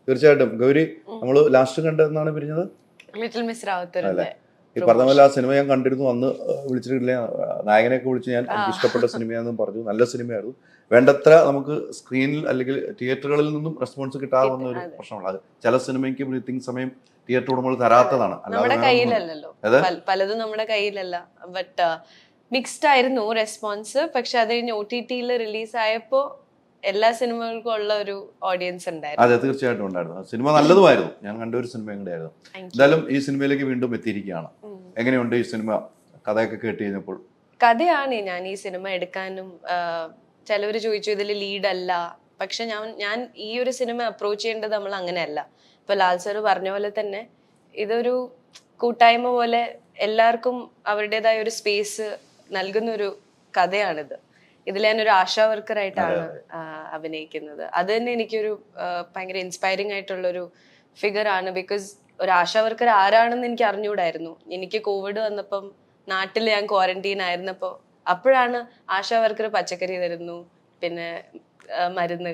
തീർച്ചയായിട്ടും ഗൗരി, നമ്മൾ ലാസ്റ്റ് കണ്ടെന്നാണ് പിരിഞ്ഞത്? Little miss Rawther. അല്ലേ? ഈ പറഞ്ഞ പോലെ ആ സിനിമ ഞാൻ കണ്ടിരുന്നു, അന്ന് വിളിച്ചിട്ടില്ല, നായകനെയൊക്കെ വിളിച്ച് ഞാൻ എനിക്ക് ഇഷ്ടപ്പെട്ട സിനിമയാണെന്ന് പറഞ്ഞു. നല്ല സിനിമയായിരുന്നു. വേണ്ടത്ര നമുക്ക് സ്ക്രീനിൽ അല്ലെങ്കിൽ തിയേറ്ററുകളിൽ നിന്നും റെസ്പോൺസ് കിട്ടാതെ വന്ന ഒരു പ്രശ്നമാണ് അത്. ചില സിനിമയ്ക്ക് ബ്രീത്തിങ് സമയം തിയേറ്റർ ഉടമകൾ തരാത്തതാണ്. നമ്മുടെ കയ്യിലല്ലല്ലോ, പലതും നമ്മുടെ കയ്യിലല്ല. ബട്ട് മിക്സ്ഡ് ആയിരുന്നു റെസ്പോൺസ്. പക്ഷെ അത് കഴിഞ്ഞ് OTT-യിൽ റിലീസ് ആയപ്പോ എല്ലാ സിനിമകൾക്കും ഉള്ള ഒരു ഓഡിയൻസ് ഉണ്ടായിരുന്നു. അതെ, തീർച്ചയായിട്ടും ഉണ്ടായിരുന്നു. സിനിമ നല്ലതുമായിരുന്നു. ഞാൻ കണ്ട ഒരു സിനിമയും കൂടെ ആയിരുന്നു. എന്തായാലും ഈ സിനിമയിലേക്ക് വീണ്ടും എത്തിയിരിക്കുകയാണ്. എങ്ങനെയുണ്ട് ഈ സിനിമ? കഥയൊക്കെ കേട്ട് കഴിഞ്ഞപ്പോൾ? കഥയാണ് ഞാൻ ഈ സിനിമ എടുക്കാനും, ചിലവർ ചോദിച്ചു ഇതിൽ ലീഡ് അല്ല. പക്ഷെ ഞാൻ ഈ ഒരു സിനിമ അപ്രോച്ച് ചെയ്യേണ്ടത് നമ്മൾ അങ്ങനെയല്ല. ഇപ്പൊ ലാൽ സാർ പറഞ്ഞ പോലെ തന്നെ ഇതൊരു കൂട്ടായ്മ പോലെ എല്ലാവർക്കും അവരുടേതായ ഒരു സ്പേസ് നൽകുന്ന ഒരു കഥയാണിത്. ഇതിൽ ഞാനൊരു ആശാ വർക്കറായിട്ടാണ് അഭിനയിക്കുന്നത്. അത് തന്നെ എനിക്കൊരു ഭയങ്കര ഇൻസ്പയറിംഗ് ആയിട്ടുള്ളൊരു ഫിഗർ ആണ്. ബിക്കോസ് ഒരു ആശാ വർക്കർ ആരാണെന്ന് എനിക്ക് അറിഞ്ഞുകൂടായിരുന്നു. എനിക്ക് കോവിഡ് വന്നപ്പം നാട്ടിൽ ഞാൻ ക്വാറന്റീൻ ആയിരുന്നപ്പോൾ അപ്പോഴാണ് ആശാ വർക്കർ പച്ചക്കറി തരുന്നു, പിന്നെ മരുന്ന്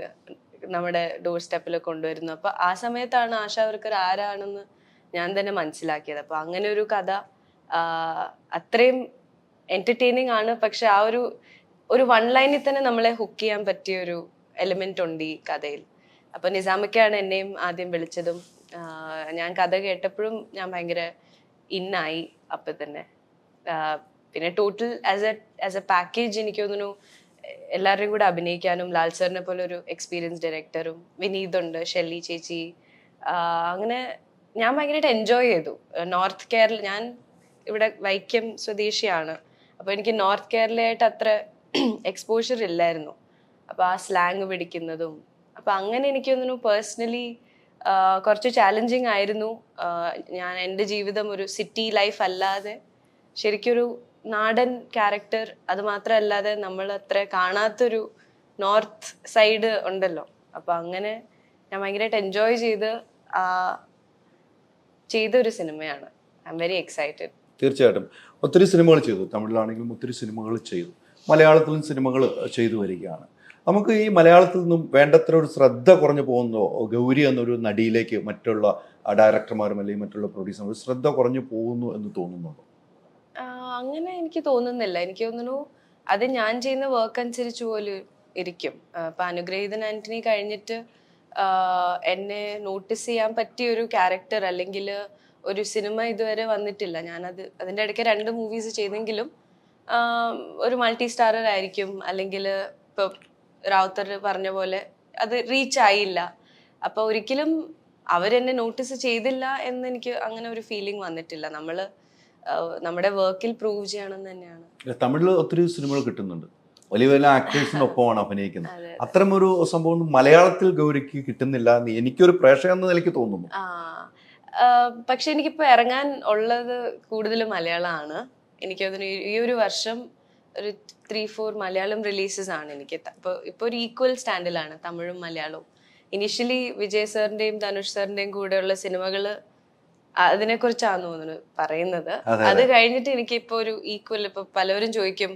നമ്മുടെ ഡോർ സ്റ്റെപ്പിൽ കൊണ്ടുവരുന്നു. അപ്പൊ ആ സമയത്താണ് ആശാ വർക്കർ ആരാണെന്ന് ഞാൻ തന്നെ മനസ്സിലാക്കിയത്. അപ്പൊ അങ്ങനെ ഒരു കഥ അത്രയും എന്റർടൈനിങ് ആണ്. പക്ഷെ ആ ഒരു വൺ ലൈനിൽ തന്നെ നമ്മളെ ഹുക്ക് ചെയ്യാൻ പറ്റിയ ഒരു എലിമെന്റ് ഉണ്ട് ഈ കഥയിൽ. അപ്പൊ നിസാമയ്ക്കാണ് എന്നെയും ആദ്യം വിളിച്ചതും. ഞാൻ കഥ കേട്ടപ്പോഴും ഞാൻ ഭയങ്കര ഇന്നായി അപ്പൊ തന്നെ. പിന്നെ ടോട്ടൽ ആസ് എ പാക്കേജ് എനിക്ക് തോന്നുന്നു എല്ലാവരുടെയും കൂടെ അഭിനയിക്കാനും, ലാൽ സാറിനെ പോലെ ഒരു എക്സ്പീരിയൻസ് ഡയറക്ടറും, വിനീത് ഉണ്ട്, ഷെല്ലി ചേച്ചി, അങ്ങനെ ഞാൻ ഭയങ്കരമായിട്ട് എൻജോയ് ചെയ്തു. നോർത്ത് കേരള, ഞാൻ ഇവിടെ വൈക്കം സ്വദേശിയാണ്. അപ്പൊ എനിക്ക് നോർത്ത് കേരളയായിട്ട് അത്ര എക്സ്പോഷർ ഇല്ലായിരുന്നു. അപ്പൊ ആ സ്ലാങ് പിടിക്കുന്നതും, അപ്പൊ അങ്ങനെ എനിക്ക് തോന്നുന്നു പേഴ്സണലി കുറച്ച് ചാലഞ്ചിങ് ആയിരുന്നു. ഞാൻ എൻ്റെ ജീവിതം ഒരു സിറ്റി ലൈഫ് അല്ലാതെ ശരിക്കൊരു നാടൻ ക്യാരക്ടർ, അത് മാത്രമല്ലാതെ നമ്മൾ അത്ര കാണാത്തൊരു നോർത്ത് സൈഡ് ഉണ്ടല്ലോ. അപ്പൊ അങ്ങനെ ഞാൻ ഭയങ്കരമായിട്ട് എൻജോയ് ചെയ്തൊരു സിനിമയാണ്. I am very excited. തീർച്ചയായിട്ടും ഒത്തിരി സിനിമകൾ ചെയ്തു, തമിഴിലാണെങ്കിലും ഒത്തിരി സിനിമകൾ ചെയ്തു, മലയാളത്തിലും സിനിമകൾ ചെയ്തു വരികയാണ്. നമുക്ക് ഈ മലയാളത്തിൽ നിന്നും വേണ്ടത്ര ഒരു ശ്രദ്ധ കുറഞ്ഞു പോകുന്നോ ഗൗരി എന്നൊരു നടിയിലേക്ക് മറ്റുള്ള ഡയറക്ടർമാരും അല്ലെങ്കിൽ മറ്റുള്ള പ്രൊഡ്യൂസർമാരും ശ്രദ്ധ കുറഞ്ഞു പോകുന്നു എന്ന് തോന്നുന്നുണ്ടോ? അങ്ങനെ എനിക്ക് തോന്നുന്നില്ല. എനിക്ക് തോന്നുന്നു അത് ഞാൻ ചെയ്യുന്ന വർക്ക് അനുസരിച്ച് പോലും ഇരിക്കും. ഇപ്പൊ അനുഗ്രഹീതൻ ആന്റണി കഴിഞ്ഞിട്ട് എന്നെ നോട്ടീസ് ചെയ്യാൻ പറ്റിയ ഒരു ക്യാരക്ടർ അല്ലെങ്കിൽ ഒരു സിനിമ ഇതുവരെ വന്നിട്ടില്ല. അതിൻ്റെ ഇടയ്ക്ക് 2 മൂവീസ് ചെയ്തെങ്കിലും ഒരു മൾട്ടി സ്റ്റാറർ ആയിരിക്കും, അല്ലെങ്കിൽ ഇപ്പൊ റാവുത്തർ പറഞ്ഞ പോലെ അത് റീച്ച് ആയില്ല. അപ്പൊ ഒരിക്കലും അവരെന്നെ നോട്ടീസ് ചെയ്തില്ല എന്ന് എനിക്ക് അങ്ങനെ ഒരു ഫീലിംഗ് വന്നിട്ടില്ല. നമ്മുടെ വർക്കിൽ പ്രൂവ് ചെയ്യണം തന്നെയാണ്. തമിഴിൽ ഒത്തിരി സിനിമകൾ കിട്ടുന്നുണ്ട്, വലിയ വലിയ ആക്ടേഴ്സിനൊപ്പമാണ് അഭിനയിക്കുന്നത്. അത്തരമൊരു സംഭവം മലയാളത്തിൽ ഗൗരിക്ക് കിട്ടുന്നില്ല എന്ന് എനിക്കൊരു പ്രേക്ഷകൻ എന്ന നിലയ്ക്ക് തോന്നുന്നു. പക്ഷെ എനിക്കിപ്പോ ഇറങ്ങാൻ ഉള്ളത് കൂടുതലും മലയാളമാണ്. എനിക്ക് തോന്നുന്നു ഈ ഒരു വർഷം ഒരു 3-4 മലയാളം റിലീസസ് ആണ് എനിക്ക്. ഇപ്പൊ ഒരു ഈക്വൽ സ്റ്റാൻഡിലാണ് തമിഴും മലയാളവും. ഇനിഷ്യലി വിജയ് സാറിന്റെയും ധനുഷ് സാറിന്റെയും കൂടെയുള്ള സിനിമകള് അതിനെ കുറിച്ചാണ് തോന്നുന്നു പറയുന്നത്. അത് കഴിഞ്ഞിട്ട് എനിക്ക് ഇപ്പൊ ഒരു ഈക്വൽ, ഇപ്പൊ പലവരും ചോദിക്കും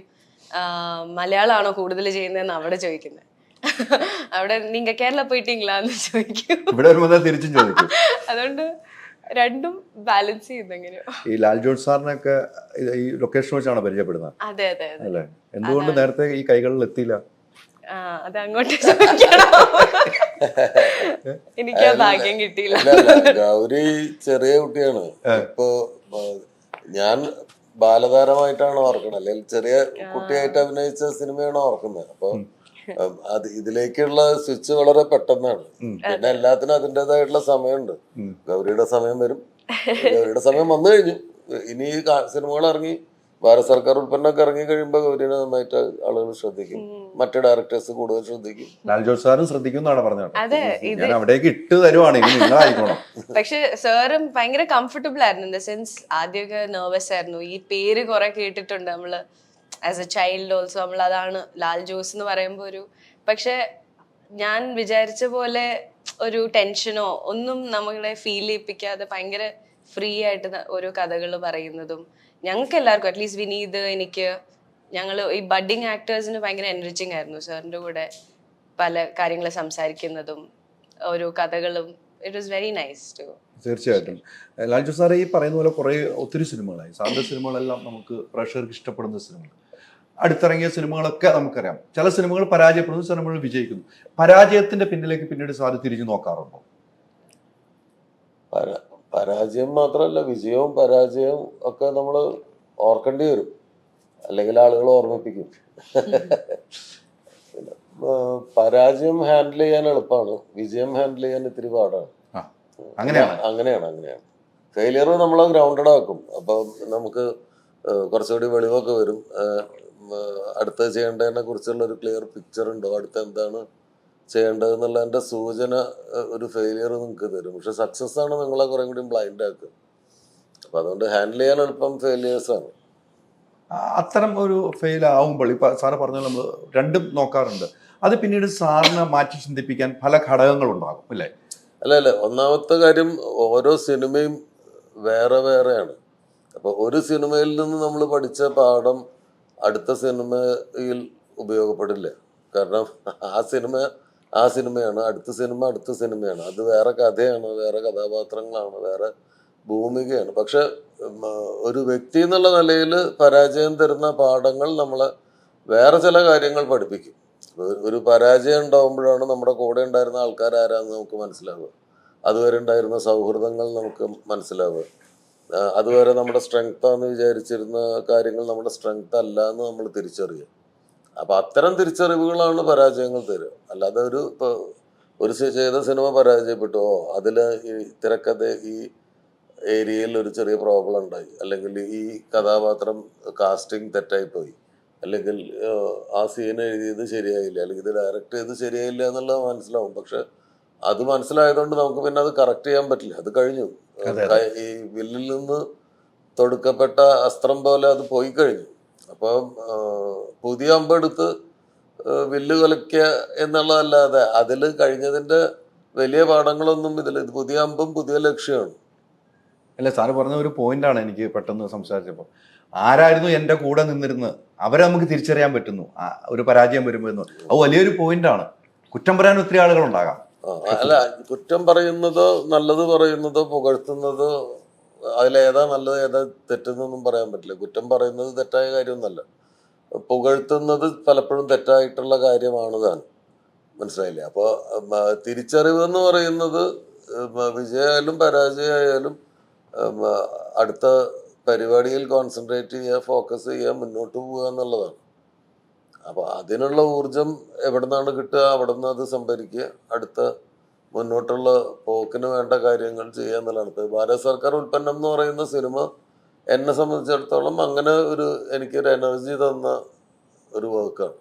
മലയാളമാണോ കൂടുതൽ ചെയ്യുന്നതെന്ന് അവിടെ ചോദിക്കുന്നത്. അവിടെ നീങ്ക കേരള പോയിട്ടില്ലാന്ന് ചോദിക്കും, തിരിച്ചും ചോദിക്കും. അതുകൊണ്ട് രണ്ടും ബാലൻസ് ചെയ്യുന്നെങ്ങനെയോ. ഈ ലാൽ ജോൺ സാറിനൊക്കെ ഈ ലൊക്കേഷൻ വെച്ചാണ് പരിചയപ്പെടുന്നത്. അതെ അതെ അല്ലേ? എന്തുകൊണ്ട് നേരത്തെ ഈ കൈകളിൽ എത്തിയില്ല? അത് അങ്ങോട്ട് ചോദിക്കണം, എനിക്ക് ആ ഭാഗ്യം കിട്ടിയില്ല. ഗൗരി ചെറിയ കുട്ടിയാണ്. ഇപ്പൊ ഞാൻ ബാലതാരമായിട്ടാണ് ഓർക്കുന്നത്, അല്ലെങ്കിൽ ചെറിയ കുട്ടിയായിട്ട് അഭിനയിച്ച സിനിമയാണ് ഓർക്കുന്നത്. അപ്പൊ ഇതിലേക്കുള്ള സ്വിച്ച് വളരെ പെട്ടെന്നാണ്. പിന്നെ എല്ലാത്തിനും അതിൻ്റെതായിട്ടുള്ള സമയമുണ്ട്. ഗൗരിയുടെ സമയം വരും, ഗൗരിയുടെ സമയം വന്നു കഴിഞ്ഞു. ഇനി സിനിമകൾ ഇറങ്ങി ഭാരത് സർക്കാർ ഉൽപ്പന്നമൊക്കെ ഇറങ്ങി കഴിയുമ്പോൾ ഗൗരിനെ നന്നായിട്ട് ആളുകൾ ശ്രദ്ധിക്കും, മറ്റു ഡയറക്ടേഴ്സ് കൂടുതൽ ശ്രദ്ധിക്കും. ലാൽ ജോസ് സാറും ശ്രദ്ധിക്കുന്നതാണ് പറഞ്ഞത്. ഞാൻ അവിടേക്ക് ഇട്ട് തരുവാണ്, നിങ്ങളായിക്കോണം. പക്ഷെ സാറും ഭയങ്കര കംഫർട്ടബിൾ ആയിരുന്നു. ഇൻ ദ സെൻസ് ആദ്യമൊക്കെ നെർവസ് ആയിരുന്നു. ഈ പേര് കുറെ കേട്ടിട്ടുണ്ട് നമ്മള് ആസ് എ ചൈൽഡ് ഓൾസോ. നമ്മൾ അതാണ് ലാൽ ജോസ് എന്ന് പറയുമ്പോൾ പക്ഷെ ഞാൻ വിചാരിച്ച പോലെ ഒരു ടെൻഷനോ ഒന്നും നമ്മളെ ഫീൽ ചെയ്യിപ്പിക്കാതെ ഭയങ്കര ഫ്രീ ആയിട്ട് ഓരോ കഥകൾ പറയുന്നതും ഞങ്ങൾക്ക് എല്ലാവർക്കും, അറ്റ്ലീസ്റ്റ് വിനീത്, ഞങ്ങൾ ഈ ബഡ്ഡിങ് ആക്ടേഴ്സിന് ഭയങ്കര എൻറിച്ചിങ് ആയിരുന്നു സാറിൻ്റെ കൂടെ പല കാര്യങ്ങൾ സംസാരിക്കുന്നതും ഓരോ കഥകളും it was very nice too. തീർച്ചയായിട്ടും. ലാൽജു സാറേ ഈ പറയുന്ന പോലെ ഒത്തിരി സിനിമകളായി. സാറിൻ്റെ സിനിമകളെല്ലാം നമുക്ക് പ്രേക്ഷകർക്ക് ഇഷ്ടപ്പെടുന്ന സിനിമകൾ. അടുത്തിറങ്ങിയ സിനിമകളൊക്കെ നമുക്കറിയാം. ചില സിനിമകൾ പരാജയപ്പെടുന്നു, സിനിമകൾ വിജയിക്കുന്നു. പരാജയത്തിന്റെ പിന്നിലേക്ക് പിന്നീട് സാറ് തിരിഞ്ഞു നോക്കാറുണ്ടോ? പരാജയം മാത്രമല്ല, വിജയവും പരാജയവും ഒക്കെ നമ്മൾ ഓർക്കേണ്ടി വരും, അല്ലെങ്കിൽ ആളുകൾ ഓർമ്മിപ്പിക്കും. പരാജയം ഹാൻഡിൽ ചെയ്യാൻ എളുപ്പമാണ്, വിജയം ഹാൻഡിൽ ചെയ്യാൻ ഇത്തിരി പാടാണ്. അങ്ങനെയാണ്. ഫെയിലിയർ നമ്മളെ ഗ്രൗണ്ടഡ് ആക്കും. അപ്പം നമുക്ക് കുറച്ചുകൂടി വെളിവൊക്കെ വരും. അടുത്ത ചെയ്യേണ്ടതിനെ കുറിച്ചുള്ള ഒരു ക്ലിയർ പിക്ചർ ഉണ്ടോ, അടുത്ത എന്താണ് ചെയ്യേണ്ടതെന്നുള്ളതിൻ്റെ സൂചന ഒരു ഫെയിലിയർ നിങ്ങൾക്ക് തരും. പക്ഷെ സക്സസ് ആണ് നിങ്ങളെ കുറേ കൂടി ബ്ലൈൻഡ് ആക്കുക. അപ്പം അതുകൊണ്ട് ഹാൻഡിൽ ചെയ്യാൻ എളുപ്പം ഫെയിലിയേഴ്സാണ്. അത്തരം ഒരു ഫെയിൽ ആവുമ്പോൾ ഇപ്പം സാറ് പറഞ്ഞാൽ നമ്മൾ രണ്ടും നോക്കാറുണ്ട്. അത് പിന്നീട് സാറിനെ മാറ്റി ചിന്തിപ്പിക്കാൻ പല ഘടകങ്ങളുണ്ടാകും അല്ലേ? അല്ല, ഒന്നാമത്തെ കാര്യം ഓരോ സിനിമയും വേറെ വേറെയാണ്. അപ്പോൾ ഒരു സിനിമയിൽ നിന്ന് നമ്മൾ പഠിച്ച പാഠം അടുത്ത സിനിമയിൽ ഉപയോഗപ്പെടില്ല. കാരണം ആ സിനിമയാണ്, അടുത്ത സിനിമയാണ്. അത് വേറെ കഥയാണ്, വേറെ കഥാപാത്രങ്ങളാണ്, വേറെ ഭൂമികയാണ്. പക്ഷെ ഒരു വ്യക്തി എന്നുള്ള നിലയിൽ പരാജയം തരുന്ന പാഠങ്ങൾ നമ്മളെ വേറെ ചില കാര്യങ്ങൾ പഠിപ്പിക്കും. ഒരു പരാജയം ഉണ്ടാകുമ്പോഴാണ് നമ്മുടെ കൂടെ ഉണ്ടായിരുന്ന ആൾക്കാർ ആരാന്ന് നമുക്ക് മനസ്സിലാവുക, അതുവരെ ഉണ്ടായിരുന്ന സൗഹൃദങ്ങൾ നമുക്ക് മനസ്സിലാവുക, അതുവരെ നമ്മുടെ സ്ട്രെങ്ത്താന്ന് വിചാരിച്ചിരുന്ന കാര്യങ്ങൾ നമ്മുടെ സ്ട്രെങ്ത് അല്ല എന്ന് നമ്മൾ തിരിച്ചറിയുക. അപ്പം അത്തരം തിരിച്ചറിവുകളാണ് പരാജയങ്ങൾ തരിക. അല്ലാതെ ഒരു ചെയ്ത സിനിമ പരാജയപ്പെട്ടു, അതിൽ ഈ തിരക്കഥ ഈ ഏരിയയിൽ ഒരു ചെറിയ പ്രോബ്ലം ഉണ്ടായി, അല്ലെങ്കിൽ ഈ കഥാപാത്രം കാസ്റ്റിംഗ് തെറ്റായിപ്പോയി, അല്ലെങ്കിൽ ആ സീൻ എഴുതിയത് ശരിയായില്ല, അല്ലെങ്കിൽ ഇത് ഡയറക്റ്റ് ചെയ്ത് ശരിയായില്ല എന്നുള്ളത് മനസ്സിലാവും. പക്ഷെ അത് മനസ്സിലായതുകൊണ്ട് നമുക്ക് പിന്നെ അത് കറക്റ്റ് ചെയ്യാൻ പറ്റില്ല. അത് കഴിഞ്ഞു. ഈ വില്ലിൽ നിന്ന് തൊടുക്കപ്പെട്ട അസ്ത്രം പോലെ അത് പോയി കഴിഞ്ഞു. അപ്പം പുതിയ അമ്പെടുത്ത് വില്ല് കൊലയ്ക്കുക എന്നുള്ളതല്ലാതെ അതിൽ കഴിഞ്ഞതിൻ്റെ വലിയ പാഠങ്ങളൊന്നും ഇതിൽ. പുതിയ അമ്പും പുതിയ ലക്ഷ്യമാണ്. അല്ല, സാറ് പറഞ്ഞ ഒരു പോയിന്റാണ് എനിക്ക് പെട്ടെന്ന് സംസാരിച്ചപ്പോൾ. ആരായിരുന്നു എൻ്റെ കൂടെ നിന്നിരുന്നത്, അവരെ നമുക്ക് തിരിച്ചറിയാൻ പറ്റുന്നു ഒരു പരാജയം വരുമ്പോൾ എന്ന്. അത് വലിയൊരു പോയിന്റാണ്. കുറ്റം പറയാൻ ഒത്തിരി ആളുകളുണ്ടാകാം. അല്ല, കുറ്റം പറയുന്നതോ നല്ലത് പറയുന്നതോ പുകഴ്ത്തുന്നതോ അതിലേതാ നല്ലത് ഏതാ തെറ്റെന്നൊന്നും പറയാൻ പറ്റില്ല. കുറ്റം പറയുന്നത് തെറ്റായ കാര്യമൊന്നുമല്ല, പുകഴ്ത്തുന്നത് പലപ്പോഴും തെറ്റായിട്ടുള്ള കാര്യമാണ് താൻ. മനസ്സിലായില്ലേ? അപ്പോൾ തിരിച്ചറിവ് എന്ന് പറയുന്നത് വിജയമായാലും പരാജയമായാലും അടുത്ത പരിപാടിയിൽ കോൺസെൻട്രേറ്റ് ചെയ്യുക, ഫോക്കസ് ചെയ്യുക, മുന്നോട്ട് പോവുക എന്നുള്ളതാണ്. അപ്പോൾ അതിനുള്ള ഊർജം എവിടെ നിന്നാണ് കിട്ടുക, അവിടെ നിന്ന് അത് സംഭരിക്കുക, അടുത്ത മുന്നോട്ടുള്ള പോക്കിന് വേണ്ട കാര്യങ്ങൾ ചെയ്യുക എന്നുള്ളതാണ്. ഇപ്പോൾ ഭാരത സർക്കാർ ഉൽപ്പന്നം എന്ന് പറയുന്ന സിനിമ എന്നെ സംബന്ധിച്ചിടത്തോളം അങ്ങനെ എനിക്കൊരു എനർജി തന്ന ഒരു വർക്കാണ്.